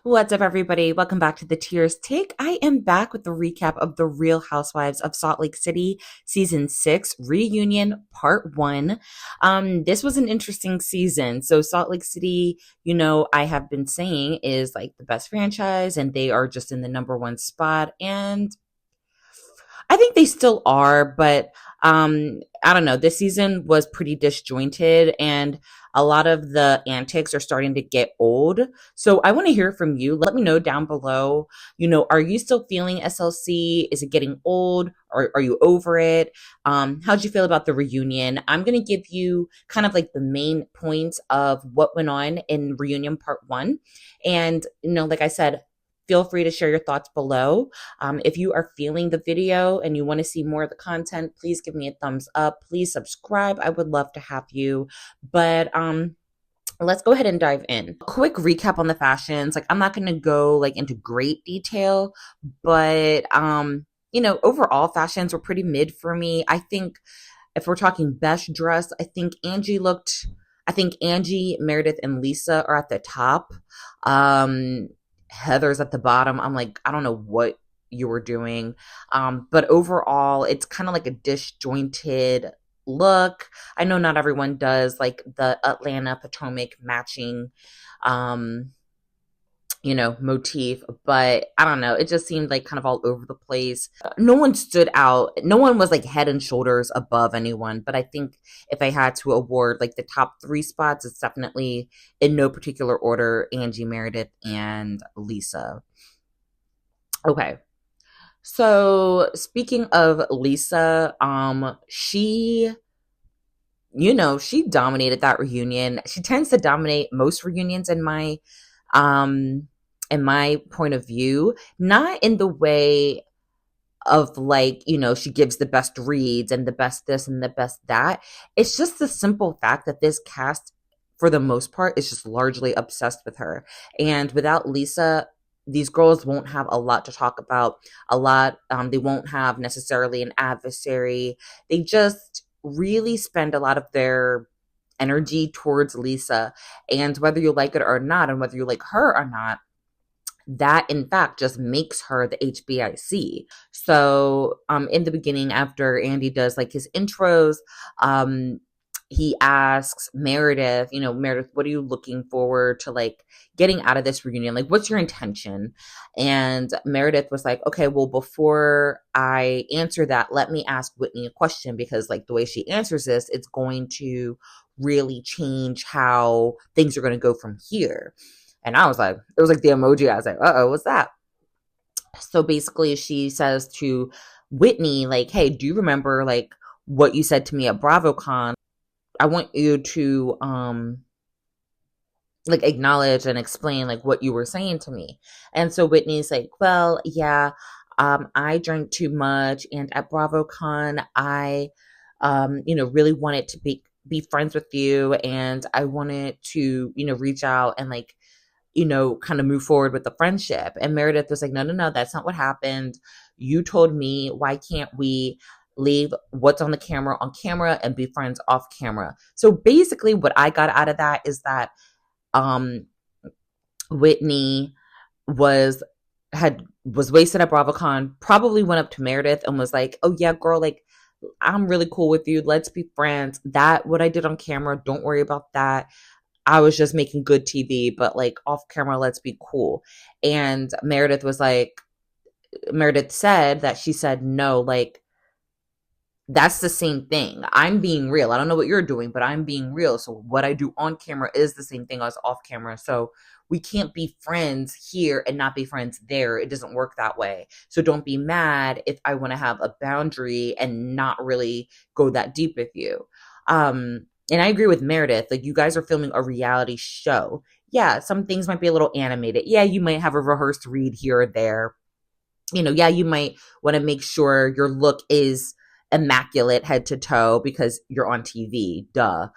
What's up, everybody? Welcome back to the Tears Take. I am back with the recap of The Real Housewives of Salt Lake City, Season 6, Reunion, Part 1. This was an interesting season. So, Salt Lake City, I have been saying is like the best franchise, and they are just in the number one spot. And I think they still are, but I don't know. This season was pretty disjointed, and a lot of the antics are starting to get old. So I want to hear from you. Let me know down below. Are you still feeling SLC? Is it getting old? Or are you over it? How'd you feel about the reunion? I'm going to give you kind of like the main points of what went on in reunion part one. And, like I said, feel free to share your thoughts below. If you are feeling the video and you want to see more of the content, please give me a thumbs up. Please subscribe. I would love to have you. But let's go ahead and dive in. A quick recap on the fashions. Like, I'm not going to go like into great detail, but overall fashions were pretty mid for me. I think if we're talking best dress, I think Angie, Meredith, and Lisa are at the top. Heather's at the bottom. I'm like, I don't know what you were doing. But overall, it's kind of like a disjointed look. I know not everyone does like the Atlanta Potomac matching, motif, but I don't know. It just seemed like kind of all over the place. No one stood out. No one was like head and shoulders above anyone. But I think if I had to award like the top three spots, it's definitely in no particular order, Angie, Meredith, and Lisa. Okay. So speaking of Lisa, she dominated that reunion. She tends to dominate most reunions in my point of view, not in the way of like, she gives the best reads and the best this and the best that. It's just the simple fact that this cast, for the most part, is just largely obsessed with her. And without Lisa, these girls won't have a lot to talk about. They won't have necessarily an adversary. They just really spend a lot of their energy towards Lisa. And whether you like it or not, and whether you like her or not, that in fact just makes her the HBIC. So in the beginning, after Andy does like his intros, he asks Meredith, Meredith, what are you looking forward to like getting out of this reunion? Like, what's your intention? And Meredith was like, okay, well, before I answer that, let me ask Whitney a question, because like the way she answers this, it's going to really change how things are going to go from here. And I was like, it was like the emoji. I was like, uh-oh, what's that? So basically she says to Whitney, like, hey, do you remember like what you said to me at BravoCon? I want you to like acknowledge and explain like what you were saying to me. And so Whitney's like, well, yeah, I drank too much, and at BravoCon I really wanted to be friends with you, and I wanted to, reach out and like, kind of move forward with the friendship. And Meredith was like, no, that's not what happened. You told me, why can't we leave what's on camera and be friends off camera? So basically what I got out of that is that Whitney was wasted at BravoCon, probably went up to Meredith and was like, oh yeah, girl, like I'm really cool with you. Let's be friends. That what I did on camera, don't worry about that. I was just making good TV, but like off camera, let's be cool. And Meredith said that she said, no, like, that's the same thing. I'm being real. I don't know what you're doing, but I'm being real. So what I do on camera is the same thing as off camera. So we can't be friends here and not be friends there. It doesn't work that way. So don't be mad if I want to have a boundary and not really go that deep with you. And I agree with Meredith. Like, you guys are filming a reality show. Yeah, some things might be a little animated. Yeah, you might have a rehearsed read here or there. Yeah, you might want to make sure your look is immaculate head to toe because you're on TV. Duh.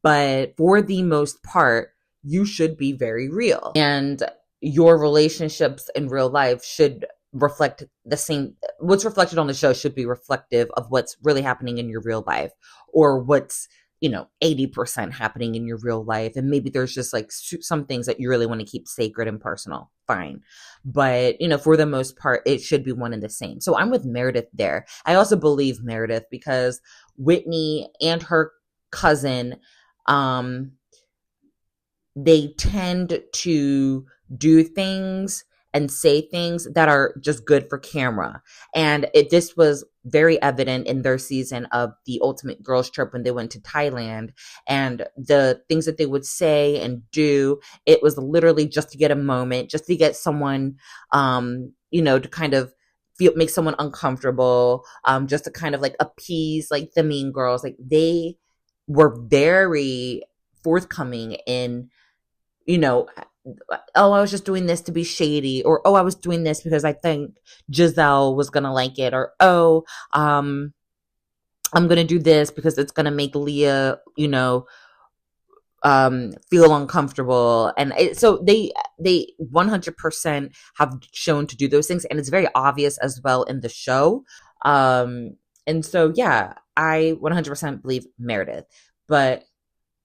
But for the most part, you should be very real. And your relationships in real life should reflect the same. What's reflected on the show should be reflective of what's really happening in your real life, or what's 80% happening in your real life. And maybe there's just like some things that you really want to keep sacred and personal. Fine. But, for the most part, it should be one and the same. So I'm with Meredith there. I also believe Meredith because Whitney and her cousin, they tend to do things and say things that are just good for camera. And this was very evident in their season of the Ultimate Girls Trip when they went to Thailand. And the things that they would say and do, it was literally just to get a moment, just to get someone, to kind of make someone uncomfortable, just to kind of like appease like the mean girls. Like they were very forthcoming in, oh, I was just doing this to be shady, or oh, I was doing this because I think Giselle was gonna like it, or oh, I'm gonna do this because it's gonna make Leah, feel uncomfortable. And so they 100% have shown to do those things, and it's very obvious as well in the show. And so yeah, I 100% believe Meredith, but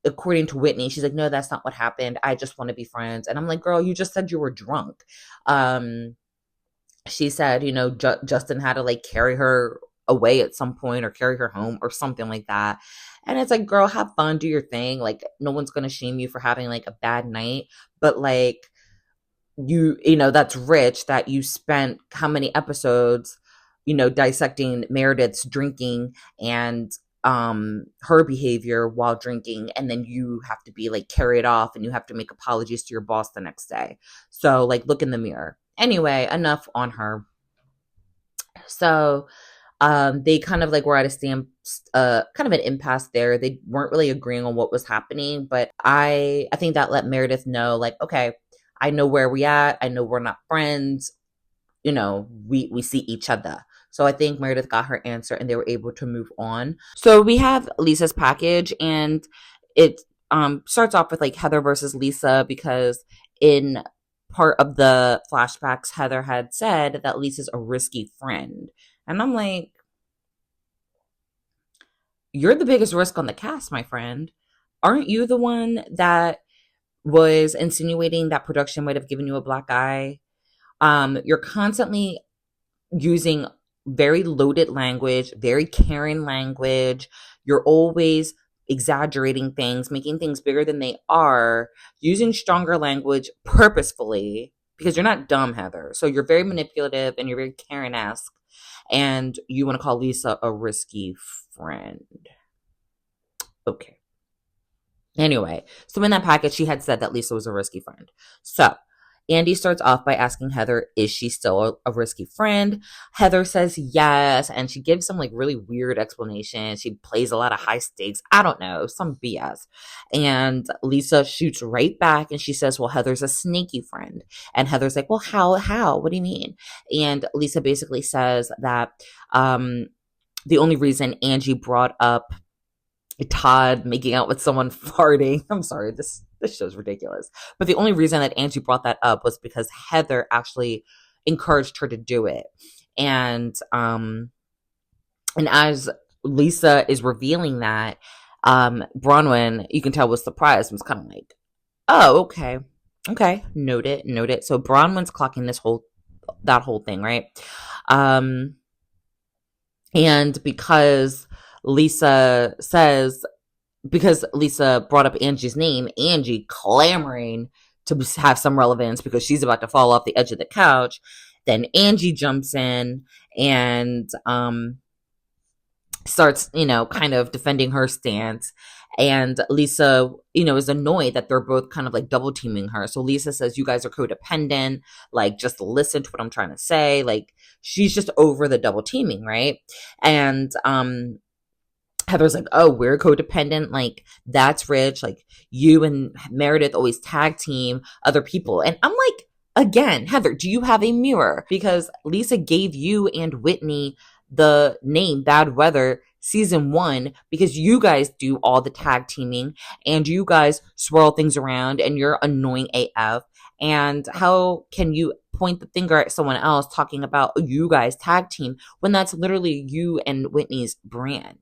according to Whitney, she's like, no, that's not what happened. I just want to be friends. And I'm like, girl, you just said you were drunk. She said, Justin had to like carry her away at some point or carry her home or something like that. And it's like, girl, have fun, do your thing. Like, no one's going to shame you for having like a bad night. But like, that's rich that you spent how many episodes, dissecting Meredith's drinking and her behavior while drinking, and then you have to be like carried off and you have to make apologies to your boss the next day. So like, look in the mirror. Anyway, enough on her. So they kind of like were at a kind of an impasse there. They weren't really agreeing on what was happening, but I think that let Meredith know like, okay, I know where we at. I know we're not friends. We see each other. So I think Meredith got her answer and they were able to move on. So we have Lisa's package, and it starts off with like Heather versus Lisa, because in part of the flashbacks, Heather had said that Lisa's a risky friend. And I'm like, you're the biggest risk on the cast, my friend. Aren't you the one that was insinuating that production might have given you a black eye? You're constantly using very loaded language, very Karen language. You're always exaggerating things, making things bigger than they are, using stronger language purposefully, because you're not dumb, Heather. So you're very manipulative and you're very Karen-esque, and you want to call Lisa a risky friend. Okay. Anyway, so in that package, she had said that Lisa was a risky friend. So Andy starts off by asking Heather, is she still a risky friend? Heather says yes, and she gives some like really weird explanation. She plays a lot of high stakes. I don't know, some BS. And Lisa shoots right back and she says, well, Heather's a sneaky friend. And Heather's like, well, how? What do you mean? And Lisa basically says that the only reason Angie brought up Todd making out with someone farting. I'm sorry, this show's ridiculous. But the only reason that Angie brought that up was because Heather actually encouraged her to do it. And as Lisa is revealing that, Bronwyn, you can tell, was surprised, was kind of like, oh, okay, note it. So Bronwyn's clocking that whole thing, right? And because Lisa brought up Angie's name, Angie clamoring to have some relevance because she's about to fall off the edge of the couch. Then Angie jumps in and starts, kind of defending her stance. And Lisa, is annoyed that they're both kind of like double teaming her. So Lisa says, you guys are codependent. Like, just listen to what I'm trying to say. Like, she's just over the double teaming, right? And Heather's like, oh, we're codependent. Like, that's rich. Like, you and Meredith always tag team other people. And I'm like, again, Heather, do you have a mirror? Because Lisa gave you and Whitney the name Bad Weather season 1 because you guys do all the tag teaming and you guys swirl things around and you're annoying AF. And how can you point the finger at someone else talking about you guys tag team when that's literally you and Whitney's brand?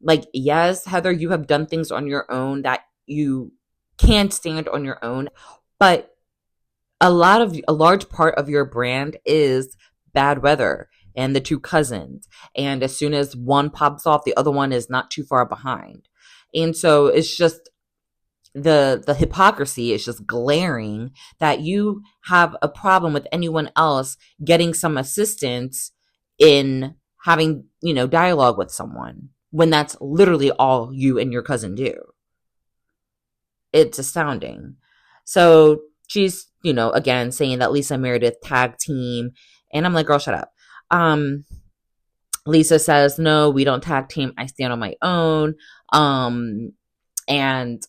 Like, yes, Heather, you have done things on your own that you can stand on your own, but a large part of your brand is bad weather and the two cousins. And as soon as one pops off, the other one is not too far behind. And so it's just the hypocrisy is just glaring that you have a problem with anyone else getting some assistance in having, dialogue with someone when that's literally all you and your cousin do. It's astounding. So she's, again saying that Lisa and Meredith tag team. And I'm like, girl, shut up. Lisa says, no, we don't tag team. I stand on my own. And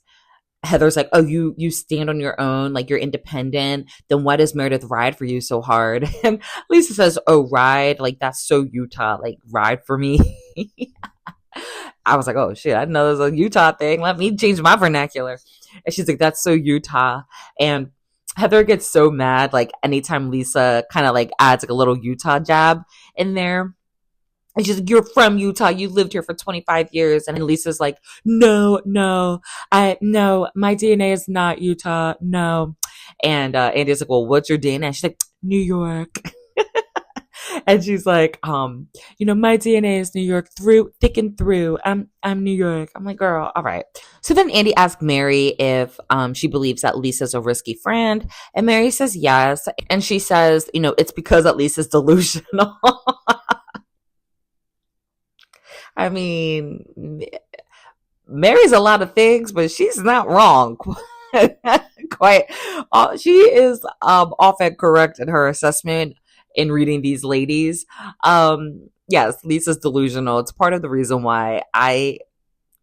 Heather's like, oh, you stand on your own, like you're independent. Then why does Meredith ride for you so hard? And Lisa says, oh, ride, like that's so Utah, like ride for me. I was like, oh shit, I didn't know there's a Utah thing. Let me change my vernacular. And she's like, that's so Utah. And Heather gets so mad, like anytime Lisa kind of like adds like a little Utah jab in there. And she's like, you're from Utah. You lived here for 25 years. And Lisa's like, no, my DNA is not Utah. No. And Andy's like, well, what's your DNA? She's like, New York. And she's like, my DNA is New York through, thick and through. I'm New York. I'm like, girl, all right. So then Andy asked Mary if she believes that Lisa's a risky friend. And Mary says yes. And she says, it's because that Lisa's delusional. I mean, Mary's a lot of things, but she's not wrong. Quite. She is often correct in her assessment in reading these ladies. Yes, Lisa's delusional. It's part of the reason why I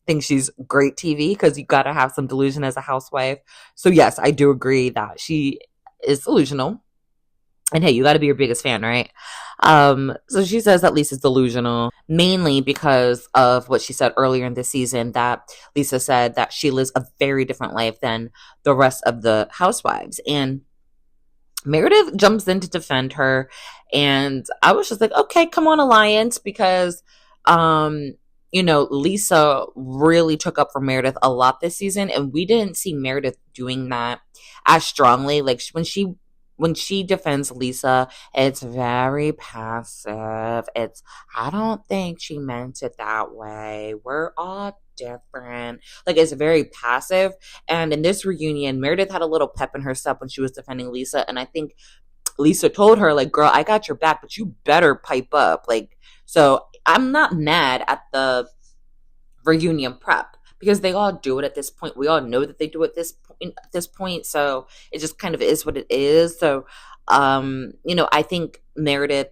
think she's great TV, because you got to have some delusion as a housewife. So yes, I do agree that she is delusional. And hey, you got to be your biggest fan, right? So she says that Lisa's delusional, mainly because of what she said earlier in the season, that Lisa said that she lives a very different life than the rest of the housewives. And Meredith jumps in to defend her. And I was just like, okay, come on, Alliance, because, Lisa really took up for Meredith a lot this season. And we didn't see Meredith doing that as strongly. Like when she defends Lisa, it's very passive. I don't think she meant it that way. We're all different. Like, it's very passive. And in this reunion, Meredith had a little pep in her step when she was defending Lisa. And I think Lisa told her, like, girl, I got your back, but you better pipe up. Like, so I'm not mad at the reunion prep, because they all do it at this point. We all know that they do it at this point. So it just kind of is what it is. So, I think Meredith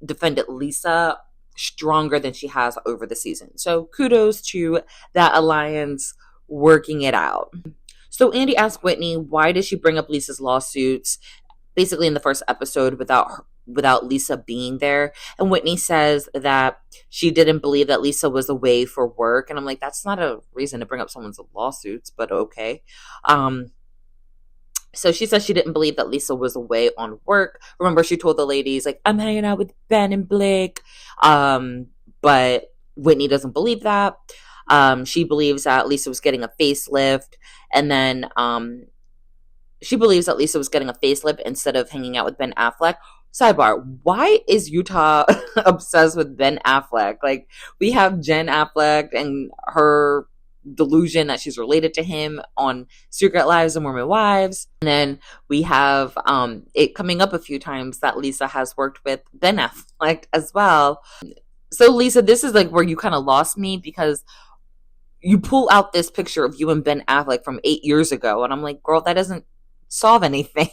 defended Lisa stronger than she has over the season. So kudos to that alliance working it out. So Andy asked Whitney, why did she bring up Lisa's lawsuits basically in the first episode without Lisa being there? And Whitney says that she didn't believe that Lisa was away for work. And I'm like, that's not a reason to bring up someone's lawsuits, but okay. So she says she didn't believe that Lisa was away on work. Remember, she told the ladies, like, I'm hanging out with Ben and Blake. But Whitney doesn't believe that. She believes that Lisa was getting a facelift. And then she believes that Lisa was getting a facelift instead of hanging out with Ben Affleck. Sidebar, why is Utah obsessed with Ben Affleck? Like, we have Jen Affleck and her delusion that she's related to him on Secret Lives of Mormon Wives. And then we have it coming up a few times that Lisa has worked with Ben Affleck as well. So Lisa, this is like where you kind of lost me, because you pull out this picture of you and Ben Affleck from 8 years ago. And I'm like, girl, that doesn't solve anything.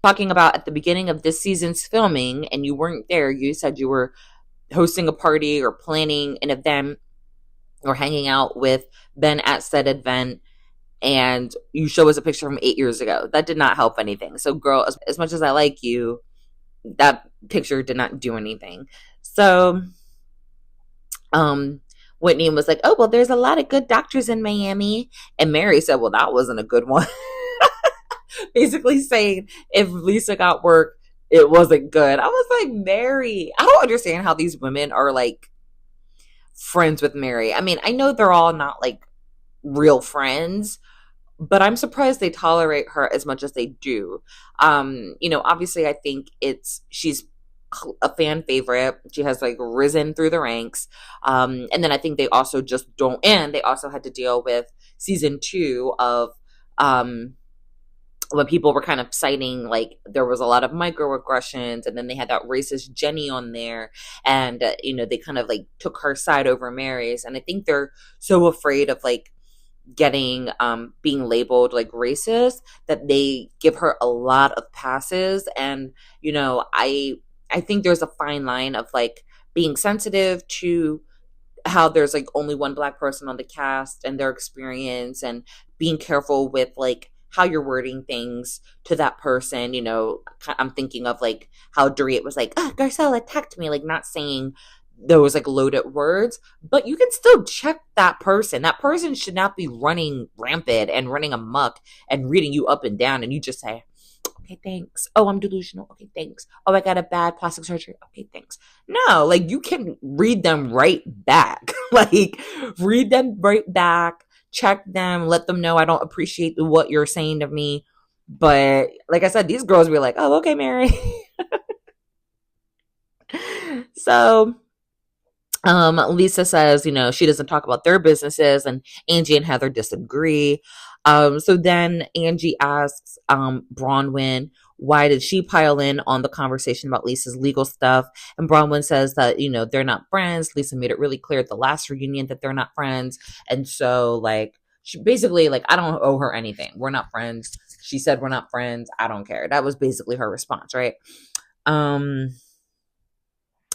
Talking about at the beginning of this season's filming, and you weren't there. You said you were hosting a party or planning an event or hanging out with Ben at said event, and you show us a picture from 8 years ago. That did not help anything. So girl, as much as I like you, that picture did not do anything. So Whitney was like, oh, well, there's a lot of good doctors in Miami. And Mary said, well, that wasn't a good one. Basically saying if Lisa got work, it wasn't good. I was like, Mary, I don't understand how these women are like friends with Mary. I mean, I know they're all not like real friends, but I'm surprised they tolerate her as much as they do. Obviously I think she's a fan favorite. She has like risen through the ranks. And then I think they also just don't, and they also had to deal with season 2 of um when people were kind of citing like there was a lot of microaggressions, and then they had that racist Jenny on there, and they kind of like took her side over Mary's, and I think they're so afraid of like getting being labeled like racist that they give her a lot of passes. And I think there's a fine line of like being sensitive to how there's like only one black person on the cast and their experience, and being careful with like how you're wording things to that person. I'm thinking of like how Dorit was like, Garcelle attacked me, like not saying those like loaded words, but you can still check that person. That person should not be running rampant and running amok and reading you up and down, and you just say, okay, thanks. Oh, I'm delusional. Okay, thanks. Oh, I got a bad plastic surgery. Okay, thanks. No, like you can read them right back. Like read them right back, check them, let them know I don't appreciate what you're saying to me. But like I said, these girls be like, oh, okay, Mary. So Lisa says, she doesn't talk about their businesses, and Angie and Heather disagree. So then Angie asks Bronwyn, why did she pile in on the conversation about Lisa's legal stuff? And Bronwyn says that, they're not friends. Lisa made it really clear at the last reunion that they're not friends. And so, like, she basically, like, I don't owe her anything. We're not friends. She said we're not friends. I don't care. That was basically her response, right?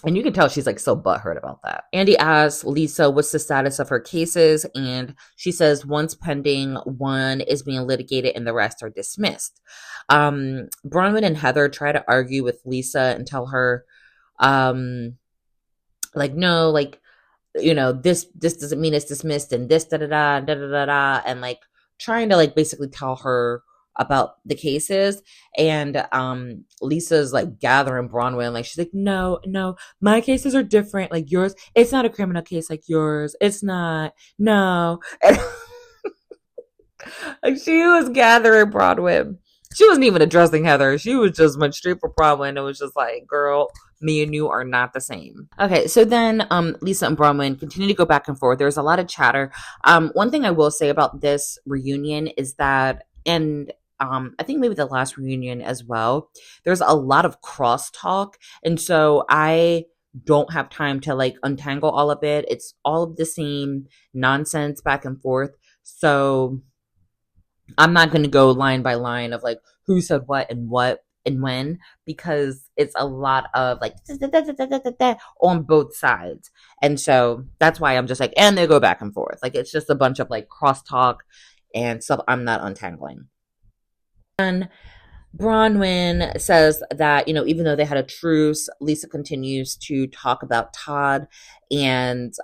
And you can tell she's like so butthurt about that. Andy asks Lisa what's the status of her cases, and she says one's pending, one is being litigated, and the rest are dismissed. Bronwyn and Heather try to argue with Lisa and tell her, like, no, like, this doesn't mean it's dismissed, and this da da da da da da da, and like trying to like basically tell her about the cases. And Lisa's like gathering Bronwyn, like she's like, no, my cases are different, like yours, it's not a criminal case like yours, it's not, no. And like she was gathering Bronwyn. She wasn't even addressing Heather. She was just went straight for Bronwyn. It was just like, girl, me and you are not the same. Okay, so then Lisa and Bronwyn continue to go back and forth. There's a lot of chatter. One thing I will say about this reunion is that, and I think maybe the last reunion as well, there's a lot of crosstalk. And so I don't have time to like untangle all of it. It's all of the same nonsense back and forth. So I'm not going to go line by line of like who said what and when, because it's a lot of like on both sides. And so that's why I'm just like, and they go back and forth. Like it's just a bunch of like crosstalk and stuff I'm not untangling. And Bronwyn says that, even though they had a truce, Lisa continues to talk about Todd, and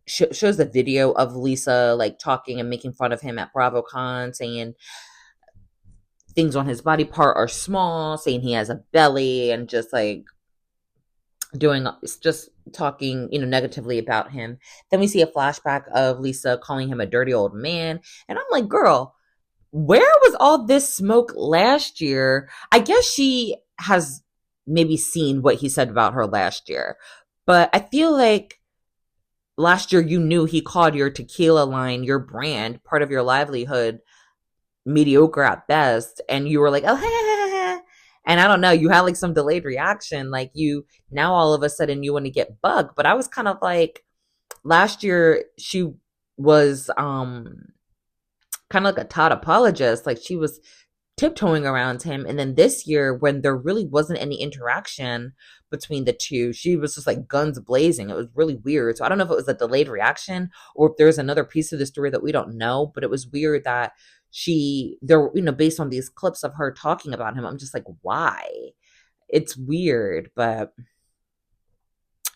shows the video of Lisa like talking and making fun of him at BravoCon, saying things on his body part are small, saying he has a belly, and just like just talking, negatively about him. Then we see a flashback of Lisa calling him a dirty old man, and I'm like, girl, where was all this smoke last year? I guess she has maybe seen what he said about her last year, but I feel like last year you knew he called your tequila line, your brand, part of your livelihood, mediocre at best, and you were like, oh, and I don't know, you had like some delayed reaction, like you now all of a sudden you want to get bugged. But I was kind of like, last year she was kind of like a Todd apologist, like she was tiptoeing around him, and then this year when there really wasn't any interaction between the two, she was just like guns blazing. It was really weird. So I don't know if it was a delayed reaction or if there's another piece of the story that we don't know, but it was weird that based on these clips of her talking about him, I'm just like, why? It's weird. But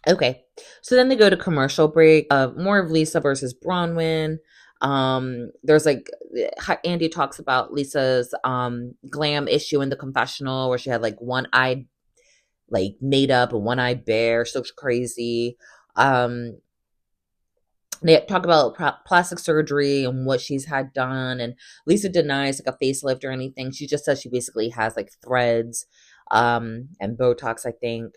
okay, so then they go to commercial break. More of Lisa versus Bronwyn. There's like Andy talks about Lisa's glam issue in the confessional, where she had like one eye like made up and one eye bare. She looks crazy. They talk about plastic surgery and what she's had done, and Lisa denies like a facelift or anything. She just says she basically has like threads and Botox, I think.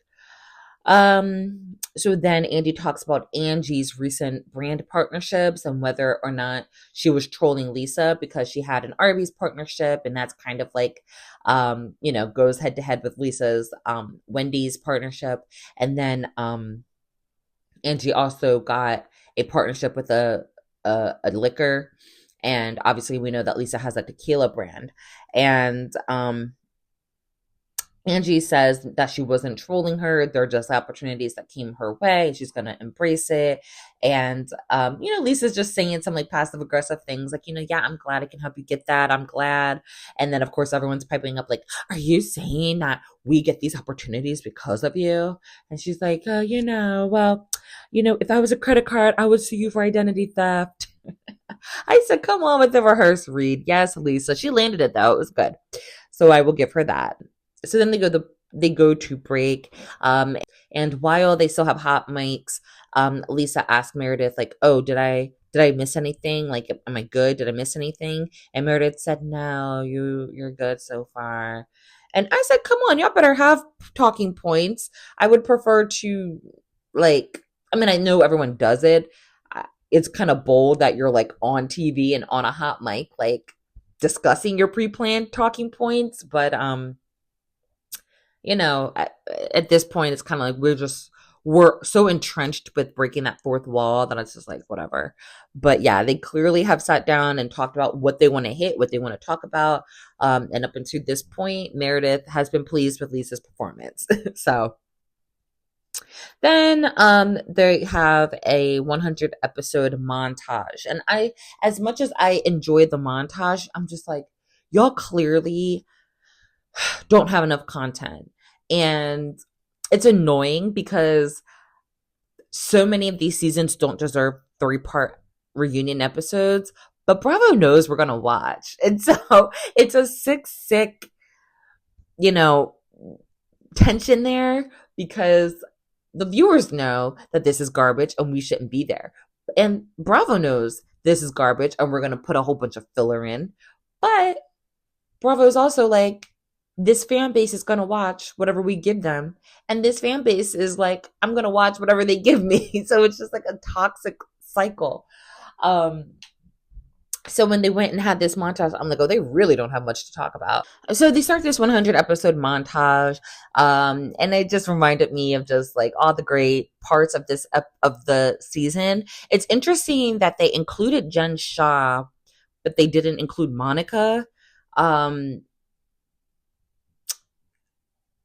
So then Andy talks about Angie's recent brand partnerships and whether or not she was trolling Lisa because she had an Arby's partnership, and that's kind of like goes head to head with Lisa's Wendy's partnership. And then Angie also got a partnership with a liquor, and obviously we know that Lisa has a tequila brand. And Angie says that she wasn't trolling her. They're just opportunities that came her way, and she's going to embrace it. And, Lisa's just saying some like passive aggressive things like, yeah, I'm glad I can help you get that. I'm glad. And then, of course, everyone's piping up like, are you saying that we get these opportunities because of you? And she's like, if I was a credit card, I would sue you for identity theft. I said, come on with the rehearse read. Yes, Lisa. She landed it, though. It was good. So I will give her that. So then they go to break, and while they still have hot mics, Lisa asked Meredith like, "Oh, did I miss anything? Like, am I good? Did I miss anything?" And Meredith said, "No, you're good so far." And I said, "Come on, y'all better have talking points. I would prefer to like, I mean, I know everyone does it. It's kind of bold that you're like on TV and on a hot mic, like discussing your pre-planned talking points, but at this point, it's kind of like we're so entrenched with breaking that fourth wall that it's just like, whatever. But yeah, they clearly have sat down and talked about what they want to hit, what they want to talk about. And up until this point, Meredith has been pleased with Lisa's performance. So then they have a 100 episode montage. And as much as I enjoy the montage, I'm just like, y'all clearly don't have enough content. And it's annoying because so many of these seasons don't deserve 3-part reunion episodes, but Bravo knows we're going to watch. And so it's a sick, you know, tension there because the viewers know that this is garbage and we shouldn't be there. And Bravo knows this is garbage and we're going to put a whole bunch of filler in. But Bravo is also like, this fan base is going to watch whatever we give them. And this fan base is like, I'm going to watch whatever they give me. So it's just like a toxic cycle. So when they went and had this montage, I'm like, oh, they really don't have much to talk about. So they start this 100 episode montage. And it just reminded me of just like all the great parts of this, of the season. It's interesting that they included Jen Shah, but they didn't include Monica.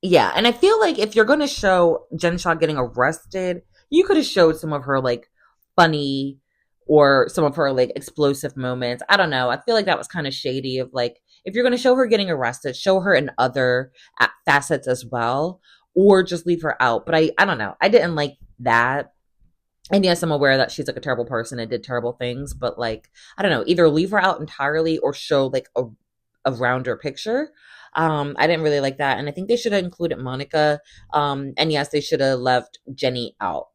Yeah, and I feel like if you're going to show Jen Shah getting arrested, you could have showed some of her like funny or some of her like explosive moments. I don't know. I feel like that was kind of shady of like, if you're going to show her getting arrested, show her in other facets as well, or just leave her out. But I don't know. I didn't like that. And yes, I'm aware that she's like a terrible person and did terrible things, but like, I don't know, either leave her out entirely or show like a rounder picture. I didn't really like that. And I think they should have included Monica. And yes, they should have left Jenny out.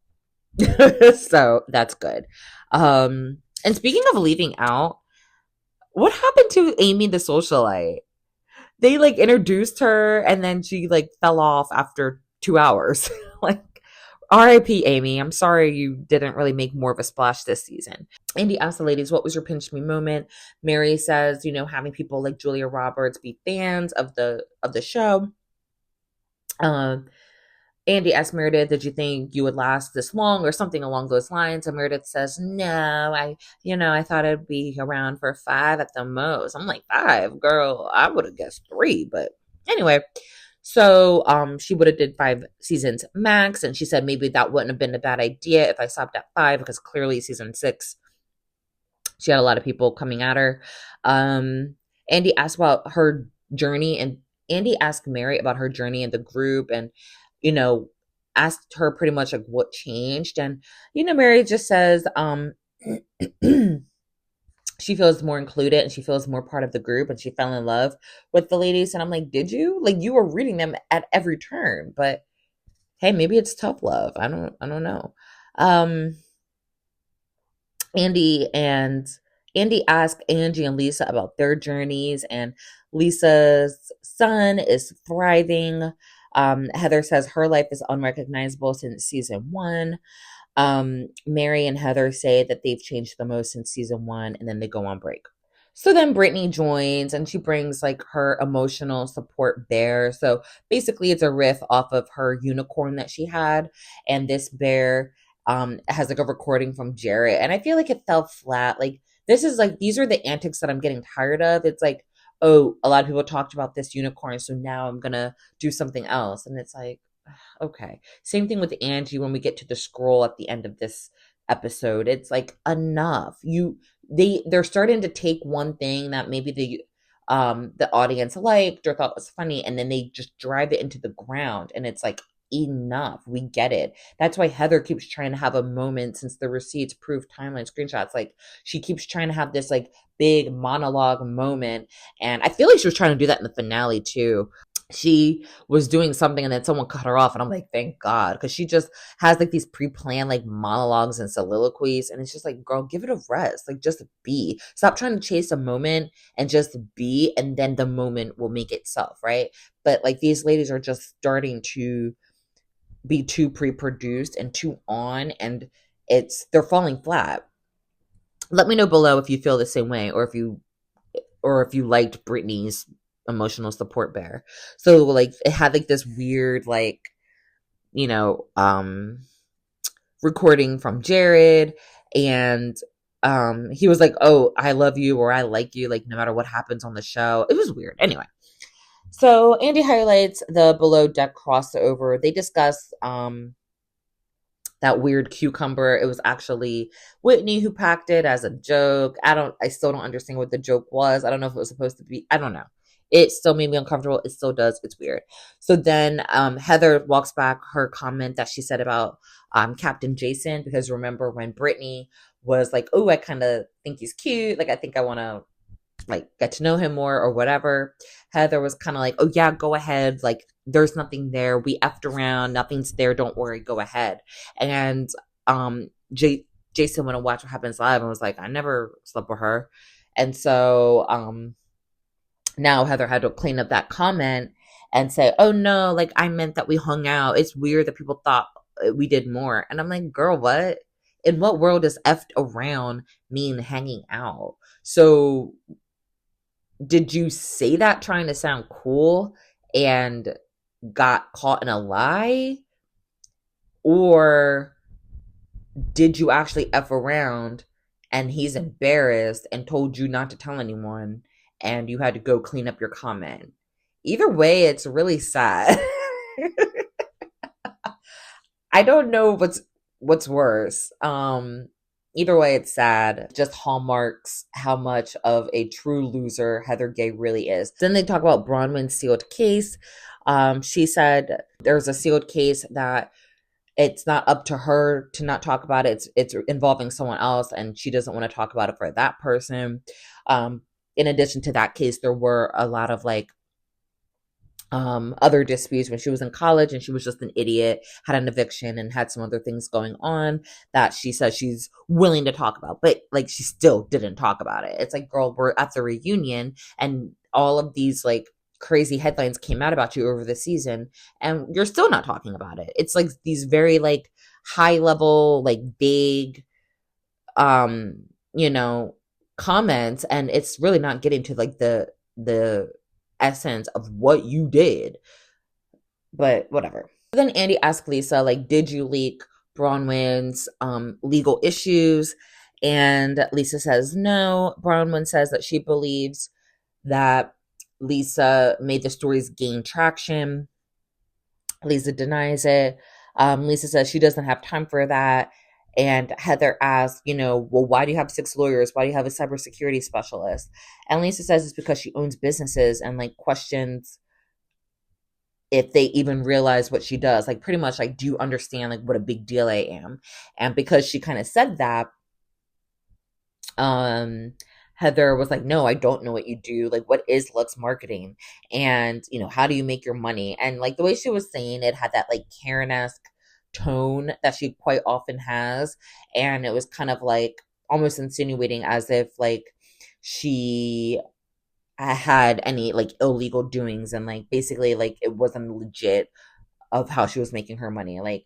So that's good. And speaking of leaving out, what happened to Amy the socialite? They like introduced her and then she like fell off after 2 hours. Like, R.I.P. Amy. I'm sorry you didn't really make more of a splash this season. Andy asked the ladies, what was your pinch me moment? Mary says, having people like Julia Roberts be fans of the show. Andy asked Meredith, did you think you would last this long or something along those lines? And Meredith says, no, I thought I'd be around for 5 at the most. I'm like, 5? Girl, I would have guessed 3, but anyway. So she would have did 5 seasons max, and she said maybe that wouldn't have been a bad idea if I stopped at 5 because clearly season 6 she had a lot of people coming at her. Andy asked about her journey, and Andy asked Mary about her journey in the group, and asked her pretty much like what changed, and Mary just says she feels more included and she feels more part of the group and she fell in love with the ladies. And I'm like, did you? Like, you were reading them at every turn, but hey, maybe it's tough love. I don't know. Andy and Andy asked Angie and Lisa about their journeys, and Lisa's son is thriving. Heather says her life is unrecognizable since season one. Mary and Heather say that they've changed the most since season one, and then they go on break. So then Brittany joins and she brings like her emotional support bear. So basically, it's a riff off of her unicorn that she had. And this bear has like a recording from Jarrett. And I feel like it fell flat. Like, this is like, these are the antics that I'm getting tired of. It's like, oh, a lot of people talked about this unicorn. So now I'm going to do something else. And it's like, okay. Same thing with Angie when we get to the scroll at the end of this episode. It's like, enough. They're starting to take one thing that maybe the audience liked or thought was funny, and then they just drive it into the ground, and it's like, enough. We get it. That's why Heather keeps trying to have a moment since the receipts, proof, timeline, screenshots. Like, she keeps trying to have this like big monologue moment, and I feel like she was trying to do that in the finale too. She was doing something and then someone cut her off, and I'm like, thank God, because she just has like these pre-planned like monologues and soliloquies, and it's just like, girl, give it a rest. Like, just be. Stop trying to chase a moment and just be, and then the moment will make itself, right? But like, these ladies are just starting to be too pre-produced and too on, and they're falling flat. Let me know below if you feel the same way, or if you liked Brittany's emotional support bear. So like, it had like this weird like, you know, recording from Jared, and he was like, oh, I love you, or I like you, like no matter what happens on the show. It was weird. Anyway, so Andy highlights the below deck crossover. They discuss that weird cucumber. It was actually Whitney who packed it as a joke. I still don't understand what the joke was. I don't know if it was supposed to be, I don't know. It still made me uncomfortable. It still does. It's weird. So then Heather walks back her comment that she said about Captain Jason, because remember when Brittany was like, oh, I kind of think he's cute. Like, I think I want to like get to know him more or whatever. Heather was kind of like, oh yeah, go ahead. Like, there's nothing there. We effed around. Nothing's there. Don't worry. Go ahead. And Jason went to Watch What Happens Live and was like, I never slept with her. And so now Heather had to clean up that comment and say, oh no, like I meant that we hung out. It's weird that people thought we did more. And I'm like, girl, what? In what world does effed around mean hanging out? So did you say that trying to sound cool and got caught in a lie? Or did you actually F around and he's embarrassed and told you not to tell anyone and you had to go clean up your comment? Either way, it's really sad. I don't know what's worse. Either way, it's sad. Just hallmarks how much of a true loser Heather Gay really is. Then they talk about Bronwyn's sealed case. She said there's a sealed case that it's not up to her to not talk about it. It's involving someone else, and she doesn't want to talk about it for that person. In addition to that case, there were a lot of like other disputes when she was in college, and she was just an idiot, had an eviction and had some other things going on that she says she's willing to talk about, but like she still didn't talk about it. It's like, girl, we're at the reunion and all of these like crazy headlines came out about you over the season and you're still not talking about it. It's like these very like high level, like vague you know, comments, and it's really not getting to like the essence of what you did. But whatever. Then Andy asked Lisa, like, did you leak Bronwyn's legal issues? And Lisa says no. Bronwyn says that she believes that Lisa made the stories gain traction. Lisa denies it. Lisa says she doesn't have time for that. And Heather asks, you know, well, why do you have 6 lawyers? Why do you have a cybersecurity specialist? And Lisa says it's because she owns businesses, and like questions if they even realize what she does. Like, pretty much like, do you understand like what a big deal I am? And because she kind of said that, Heather was like, no, I don't know what you do. Like, what is Lux Marketing? And, you know, how do you make your money? And like the way she was saying it had that like Karen-esque tone that she quite often has. And it was kind of like almost insinuating as if like she had any like illegal doings, and like basically like it wasn't legit of how she was making her money. Like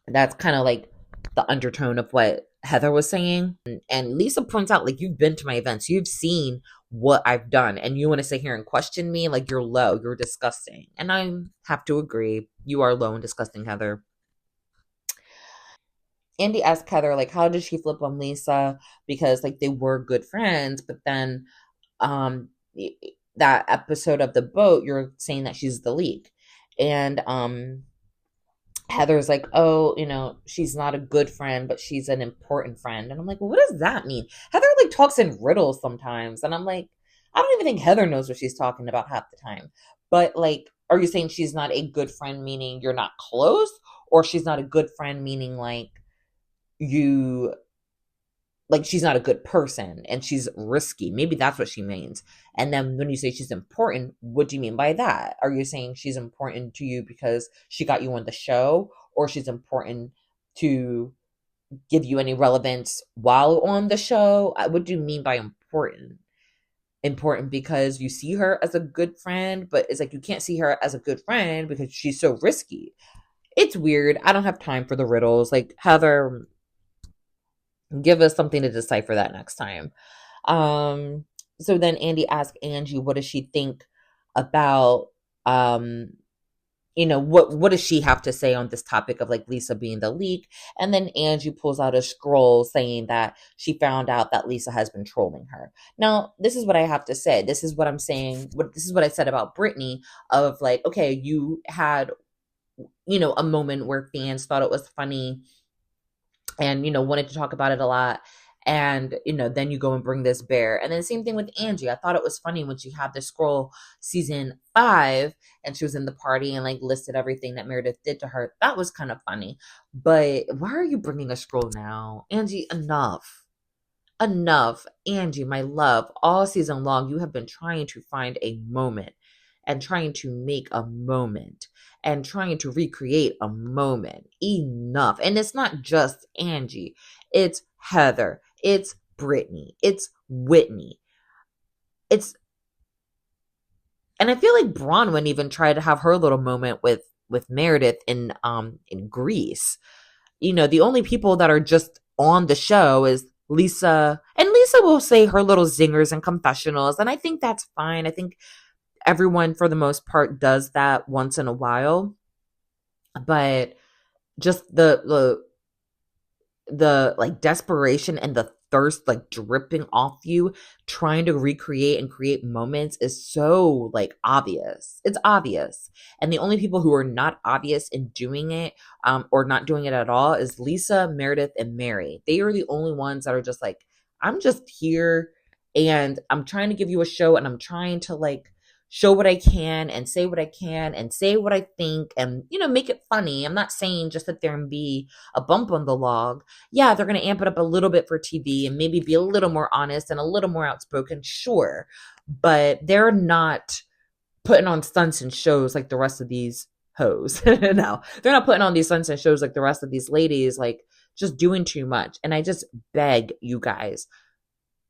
that's kind of like the undertone of what Heather was saying. And Lisa points out, like, you've been to my events, you've seen what I've done, and you want to sit here and question me? Like, you're low, you're disgusting. And I have to agree, you are low and disgusting, Heather. Andy asked Heather, like, how did she flip on Lisa? Because like they were good friends, but then um that episode of the boat, you're saying that she's the leak. And Heather's like, oh, she's not a good friend, but she's an important friend. And I'm like, well, what does that mean? Heather like talks in riddles sometimes. And I'm like, I don't even think Heather knows what she's talking about half the time. But like, are you saying she's not a good friend, meaning you're not close? Or she's not a good friend, meaning like you, like she's not a good person and she's risky? Maybe that's what she means. And then when you say she's important, what do you mean by that? Are you saying she's important to you because she got you on the show, or she's important to give you any relevance while on the show? What do you mean by important? Important because you see her as a good friend, but it's like you can't see her as a good friend because she's so risky. It's weird. I don't have time for the riddles. Like, Heather, give us something to decipher that next time. Um, so then Andy asked Angie, what does she think about what does she have to say on this topic of like Lisa being the leak? And then Angie pulls out a scroll saying that she found out that Lisa has been trolling her. Now, this is what I have to say. This is what I'm saying. This is what I said about Brittany, of like, okay, you had, a moment where fans thought it was funny and wanted to talk about it a lot, and then you go and bring this bear. And then same thing with Angie. I thought it was funny when she had the scroll season 5 and she was in the party and like listed everything that Meredith did to her. That was kind of funny. But why are you bringing a scroll now, Angie? Enough. Angie, my love, all season long you have been trying to find a moment and trying to make a moment and trying to recreate a moment. Enough. And it's not just Angie, it's Heather, it's Brittany, it's Whitney. It's And I feel like Bronwyn even tried to have her little moment with Meredith in Greece. The only people that are just on the show is Lisa, and Lisa will say her little zingers and confessionals, and I think that's fine. I think everyone for the most part does that once in a while, but just the like desperation and the thirst like dripping off you trying to recreate and create moments is so like obvious. It's obvious. And the only people who are not obvious in doing it, or not doing it at all, is Lisa, Meredith, and Mary. They are the only ones that are just like, I'm just here and I'm trying to give you a show and I'm trying to like show what I can and say what I can and say what I think and make it funny. I'm not saying just sit there and be a bump on the log. Yeah, they're going to amp it up a little bit for TV and maybe be a little more honest and a little more outspoken, sure. But they're not putting on stunts and shows like the rest of these hoes. No, they're not putting on these stunts and shows like the rest of these ladies, like just doing too much. And I just beg you guys,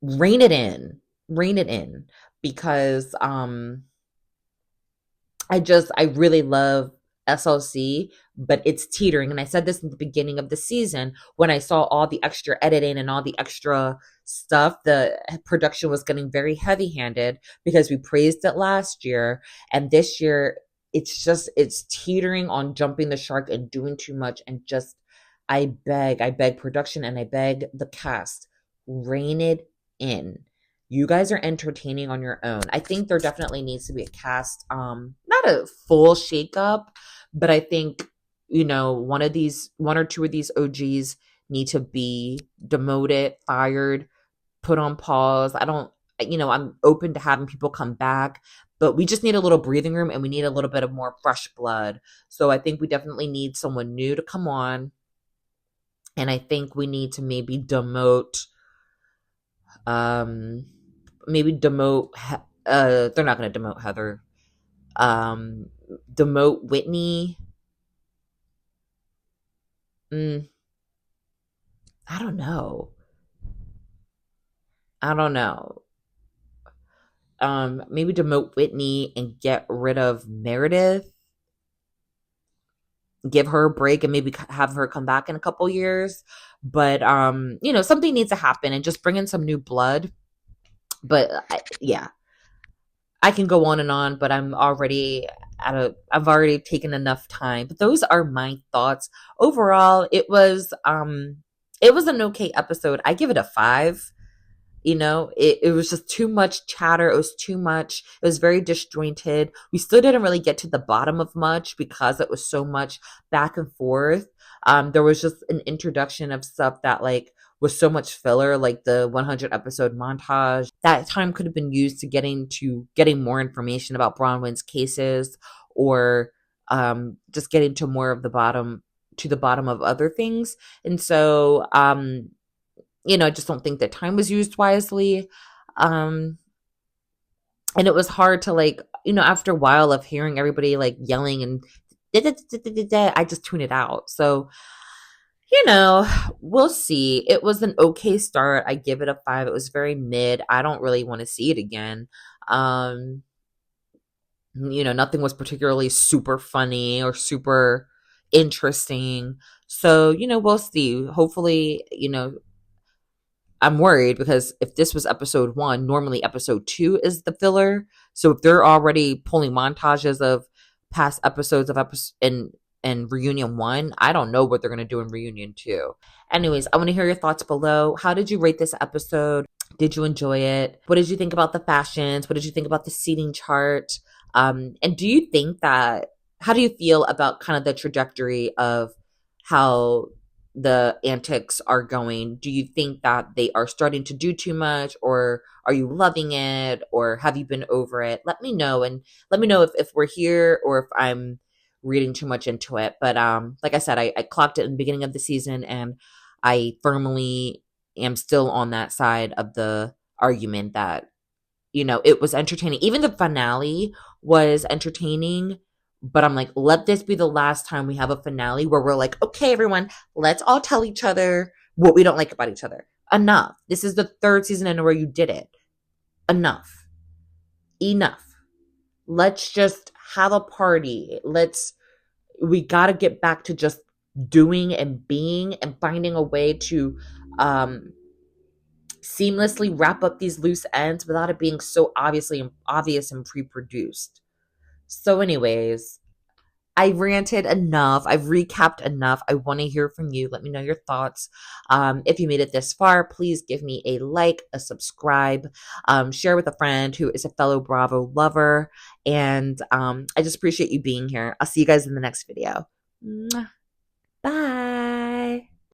rein it in. Rein it in. Because I really love SLC, but it's teetering. And I said this in the beginning of the season when I saw all the extra editing and all the extra stuff. The production was getting very heavy handed because we praised it last year. And this year, it's teetering on jumping the shark and doing too much. And just, I beg production and I beg the cast, rein it in. You guys are entertaining on your own. I think there definitely needs to be a cast, not a full shakeup, but I think, one or two of these OGs need to be demoted, fired, put on pause. I'm open to having people come back, but we just need a little breathing room and we need a little bit of more fresh blood. So I think we definitely need someone new to come on. And I think we need to maybe demote, they're not going to demote Heather, demote Whitney. I don't know. I don't know. Maybe demote Whitney and get rid of Meredith, give her a break and maybe have her come back in a couple years. But something needs to happen and just bring in some new blood. But yeah, I can go on and on, but I've already taken enough time. But those are my thoughts. Overall, it was an okay episode. I give it a 5. It was just too much chatter. It was too much. It was very disjointed. We still didn't really get to the bottom of much because it was so much back and forth. There was just an introduction of stuff that like was so much filler, like the 100 episode montage. That time could have been used to getting more information about Bronwyn's cases, or just getting to more of the bottom of other things. And so I just don't think that time was used wisely. Um, and it was hard to like, after a while of hearing everybody like yelling and I just tune it out. So, we'll see. It was an okay start. I give it a 5. It was very mid. I don't really want to see it again. Nothing was particularly super funny or super interesting. So, we'll see. Hopefully, I'm worried because if this was episode 1, normally episode 2 is the filler. So if they're already pulling montages of past episodes of and reunion 1, I don't know what they're going to do in reunion 2. Anyways, I want to hear your thoughts below. How did you rate this episode? Did you enjoy it? What did you think about the fashions? What did you think about the seating chart? And do you think that, how do you feel about kind of the trajectory of how the antics are going? Do you think that they are starting to do too much, or are you loving it, or have you been over it? Let me know, and let me know if we're here or if I'm reading too much into it. But like I said, I clocked it in the beginning of the season, and I firmly am still on that side of the argument that it was entertaining. Even the finale was entertaining, but I'm like, let this be the last time we have a finale where we're like, okay, everyone, let's all tell each other what we don't like about each other. Enough. This is the 3rd season in a row you did it. Enough. Enough. Let's just have a party. We got to get back to just doing and being and finding a way to seamlessly wrap up these loose ends without it being so obvious and pre-produced. So anyways, I ranted enough. I've recapped enough. I want to hear from you. Let me know your thoughts. If you made it this far, please give me a like, a subscribe, share with a friend who is a fellow Bravo lover. And I just appreciate you being here. I'll see you guys in the next video. Mwah. Bye.